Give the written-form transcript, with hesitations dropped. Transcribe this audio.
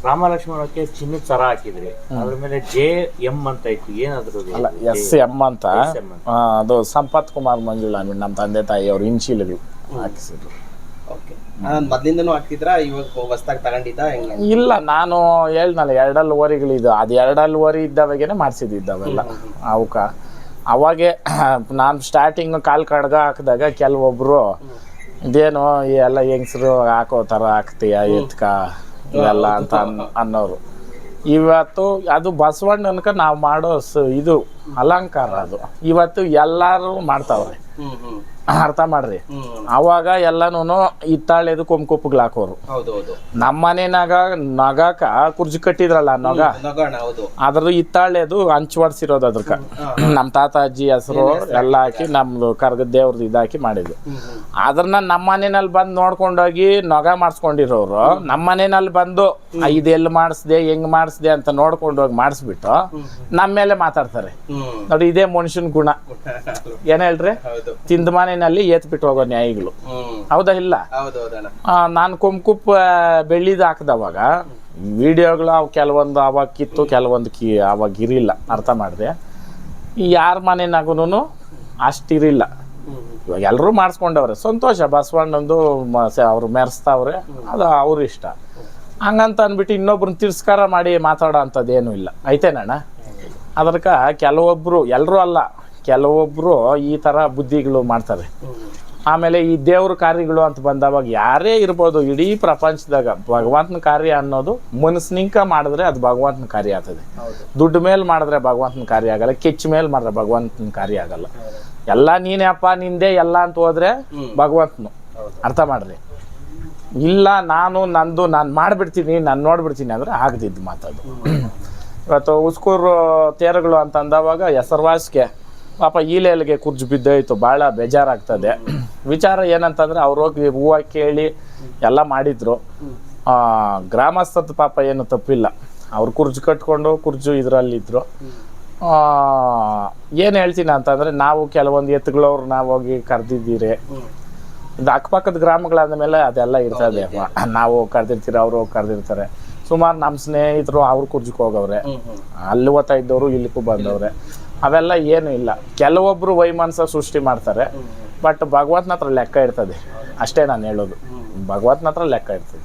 ರಾಮಲಕ್ಷ್ಮಣಕ್ಕೆ ಚಿನ್ನದ ಸರ ಹಾಕಿದ್ರಿ, ಅದ್ರ ಮೇಲೆ JM ಅಂತ ಇತ್ತು, ಏನಾದ್ರು ಅಲ್ಲ SM ಅಂತ. ಅದು ಸಂಪತ್ ಕುಮಾರ್ ಮಂಜುಳಾ ನಮ್ಮ ತಂದೆ ತಾಯಿ ಅವ್ರ ಇನ್ಶಿಲ್ಗಳು ಹಾಕಿಸಿದ್ರು. ಮೊದ್ಲಿಂದನೂ ಹಾಕ್ತಿದ್ರಾ, ಇವಾಗ ಹೊಸ್ದಾಗಿ ತಗೊಂಡಿದ್ದ ಹೆಂಗೆ? ಇಲ್ಲ, ನಾನು ಹೇಳ್ನಲ್ಲ 2 ಓರಿಗಳಿದ್ದು, ಅದು 2 ಓರಿ ಇದ್ದಾವಾಗೇನೆ ಮಾಡಿಸಿದ್ದಾವೆಲ್ಲ ಅವಕ್ಕ. ಅವಾಗೆ ನಾನು ಸ್ಟಾರ್ಟಿಂಗ್ ಕಾಲು ಕಡ್ಗ ಹಾಕಿದಾಗ ಕೆಲವೊಬ್ರು ಇದೇನು ಎಲ್ಲ ಹೆಂಗಸರು ಹಾಕೋ ಥರ ಹಾಕ್ತೀಯ ಎತ್ಕ ಇವೆಲ್ಲ ಅಂತ ಅನ್ನೋರು. ಇವತ್ತು ಅದು ಬಸವಣ್ಣನಕ ನಾವು ಮಾಡೋ ಇದು ಅಲಂಕಾರ, ಅದು ಇವತ್ತು ಎಲ್ಲರೂ ಮಾಡ್ತಾವ್ರೆ. ಅರ್ಥ ಮಾಡ್ರಿ. ಅವಾಗ ಎಲ್ಲಾನು ಹಿತ್ತಾಳೆದು ಕೊಂಬುಕೊಪ್ಪಗಳು ಹಾಕೋರು. ನಮ್ಮ ಮನೆನಾಗ ನಗಾಕ ಕುರ್ಜಿ ಕಟ್ಟಿದ್ರಲ್ಲ ನೊಗ, ಅದ್ರದ್ದು ಹಿತ್ತಾಳೆದು ಹಂಚು ಹೊಡ್ಸಿರೋದು. ಅದ್ರಕ ನಮ್ಮ ತಾತ ಅಜ್ಜಿ ಹೆಸರು ಎಲ್ಲ ಹಾಕಿ ನಮ್ದು ಕರ್ಗದ ದೇವ್ರದ್ದು ಇದಾಕಿ ಮಾಡಿದ್ವಿ. ಅದ್ರನ್ನ ನಮ್ಮ ಮನೆಯಲ್ಲಿ ಬಂದು ನೋಡ್ಕೊಂಡೋಗಿ ನೊಗ ಮಾಡಿಸ್ಕೊಂಡಿರೋರು ನಮ್ಮ ಮನೆಯಲ್ಲಿ ಬಂದು ಇದೆಲ್ಲಿ ಮಾಡಿಸ್ದೆ ಹೆಂಗ್ ಮಾಡಿಸ್ದೆ ಅಂತ ನೋಡ್ಕೊಂಡೋಗಿ ಮಾಡಿಸ್ಬಿಟ್ಟು ನಮ್ಮ ಮೇಲೆ ಮಾತಾಡ್ತಾರೆ ನೋಡಿ. ಇದೇ ಮನುಷ್ಯನ ಗುಣ. ಏನ್ ಹೇಳ್ರಿ, ತಿಂದ ಮನೆಯಲ್ಲಿ ಏತ್ ಬಿಟ್ಟು ಹೋಗೋ ನ್ಯಾಯಿಗಳು. ಹೌದಾ ಇಲ್ಲ? ನಾನು ಕೊಂಬುಕುಪ್ಪ ಬೆಳ್ಳಿದ್ ಹಾಕ್ದವಾಗ ವಿಡಿಯೋಗಳು ಅವು ಕೆಲವೊಂದು ಅವಾಗ ಕಿತ್ತು, ಕೆಲವೊಂದು ಅವಾಗ ಇರಿಲ್ಲ. ಅರ್ಥ ಮಾಡಿದೆ. ಯಾರ ಮನೆನಾಗೂ ಅಷ್ಟಿರಿಲ್ಲ. ಇವಾಗ ಎಲ್ಲರೂ ಮಾಡಿಸ್ಕೊಂಡವ್ರೆ, ಸಂತೋಷ. ಬಸವಣ್ಣಂದು ಅವ್ರು ಮೆರೆಸ್ತಾವ್ರೆ, ಅದು ಅವ್ರ ಇಷ್ಟ. ಹಂಗಂತ ಅಂದ್ಬಿಟ್ಟು ಇನ್ನೊಬ್ರನ್ನ ತಿರಸ್ಕಾರ ಮಾಡಿ ಮಾತಾಡೋ ಅಂಥದ್ದೇನು ಇಲ್ಲ. ಐತೇನಣ್ಣ? ಅದಕ್ಕ ಕೆಲವೊಬ್ರು, ಎಲ್ಲರೂ ಅಲ್ಲ, ಕೆಲವೊಬ್ರು ಈ ಥರ ಬುದ್ಧಿಗಳು ಮಾಡ್ತಾರೆ. ಆಮೇಲೆ ಈ ದೇವ್ರ ಕಾರ್ಯಗಳು ಅಂತ ಬಂದವಾಗ ಯಾರೇ ಇರ್ಬೋದು, ಇಡೀ ಪ್ರಪಂಚದಾಗ ಭಗವಂತನ ಕಾರ್ಯ ಅನ್ನೋದು ಮನಸ್ಸಿನಿಂಕ ಮಾಡಿದ್ರೆ ಅದು ಭಗವಂತನ ಕಾರ್ಯ ಆಗ್ತದೆ. ದುಡ್ಡು ಮೇಲೆ ಮಾಡಿದ್ರೆ ಭಗವಂತನ ಕಾರ್ಯ ಆಗಲ್ಲ, ಕೆಚ್ಚ ಮೇಲೆ ಮಾಡಿದ್ರೆ ಭಗವಂತನ ಕಾರ್ಯ ಆಗಲ್ಲ. ಎಲ್ಲ ನೀನೇ ಅಪ್ಪ ನಿಂದೆ ಎಲ್ಲ ಅಂತ ಹೋದ್ರೆ ಭಗವಂತನು. ಅರ್ಥ ಮಾಡ್ರಿ. ಇಲ್ಲ ನಾನು ಮಾಡಿಬಿಡ್ತೀನಿ, ನಾನು ನೋಡ್ಬಿಡ್ತೀನಿ ಅಂದ್ರೆ ಆಗದಿದ್ದು ಮಾತದು. ಇವತ್ತು ಉಸ್ಕೂರು ತೇರುಗಳು ಅಂತ ಅಂದವಾಗ ಹೆಸರುವಾಸಿಗೆ ಪಾಪ ಈಲೆಲ್ಗೆ ಕುರ್ಜು ಬಿದ್ದೋಯ್ತು, ಭಾಳ ಬೇಜಾರಾಗ್ತದೆ. ವಿಚಾರ ಏನಂತಂದ್ರೆ ಅವ್ರು ಹೋಗಿ ಹೂವು ಕೇಳಿ ಎಲ್ಲ ಮಾಡಿದ್ರು. ಗ್ರಾಮಸ್ಥದ ಪಾಪ ಏನು ತಪ್ಪಿಲ್ಲ, ಅವ್ರು ಕುರ್ಜು ಕಟ್ಕೊಂಡು ಕುರ್ಜು ಇದರಲ್ಲಿದ್ರು. ಏನು ಹೇಳ್ತೀನಿ ಅಂತಂದರೆ, ನಾವು ಕೆಲವೊಂದು ಎತ್ತುಗಳವ್ರು ನಾವು ಹೋಗಿ ಕರೆದಿದ್ದೀರಿ. ಇದು ಅಕ್ಕಪಕ್ಕದ ಗ್ರಾಮಗಳಾದ ಮೇಲೆ ಅದೆಲ್ಲ ಇರ್ತದೆ. ನಾವು ಕರೆದಿರ್ತೀರಿ, ಅವರು ಕರೆದಿರ್ತಾರೆ. ಸುಮಾರು ನಮ್ಮ ಸ್ನೇಹಿತರು ಅವ್ರು ಕುರ್ಜಕ್ಕೆ ಹೋಗವ್ರೆ, ಅಲ್ಲಿ ಓದ್ತಾ ಇದ್ದವರು ಇಲ್ಲಿಗೂ ಬಂದವ್ರೆ. ಅವೆಲ್ಲ ಏನು ಇಲ್ಲ. ಕೆಲವೊಬ್ರು ವೈಮನಸ ಸೃಷ್ಟಿ ಮಾಡ್ತಾರೆ, ಬಟ್ ಭಗವಂತನ ಹತ್ರ ಲೆಕ್ಕ ಇರ್ತದೆ ಅಷ್ಟೇ. ನಾನು ಹೇಳೋದು ಭಗವಂತನ ಹತ್ರ ಲೆಕ್ಕ ಇರ್ತದೆ.